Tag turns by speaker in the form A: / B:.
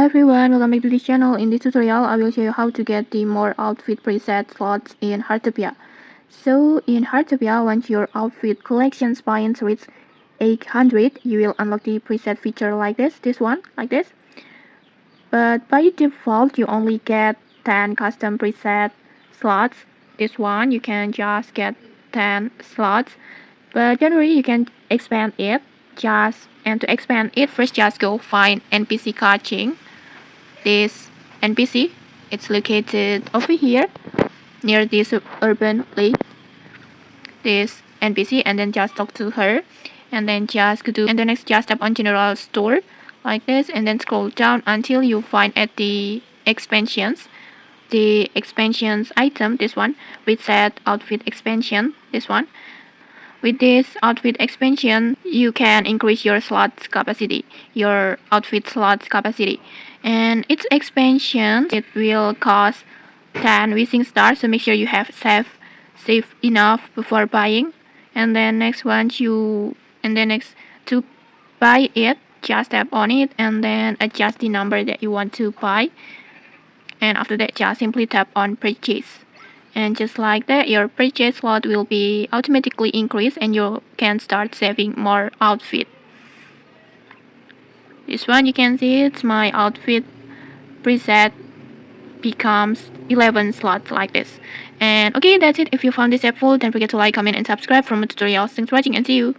A: everyone, welcome back to this channel. In this tutorial, I will show you how to get the more outfit preset slots in Heartopia. So in Heartopia, once your outfit collection points reach 800, you will unlock the preset feature like this one, like this. But by default, you only get 10 custom preset slots. This one, you can just get 10 slots. But generally, you can expand it. And to expand it, first just go find NPC King. This NPC, it's located over here near this urban lake. This NPC, and then just talk to her, and then just next just tap on general store like this, and then scroll down until you find at the expansions item, this one, reset outfit expansion, this one. With this outfit expansion, you can increase your outfit slots capacity. And its expansion, it will cost 10 wishing stars, so make sure you have save enough before buying. And then next to buy it, just tap on it and then adjust the number that you want to buy. And after that, just simply tap on purchase. And just like that, your purchase slot will be automatically increased and you can start saving more outfit. This one, you can see it's my outfit preset becomes 11 slots like this. And okay, that's it. If you found this helpful, don't forget to like, comment, and subscribe for more tutorials. Thanks for watching and see you.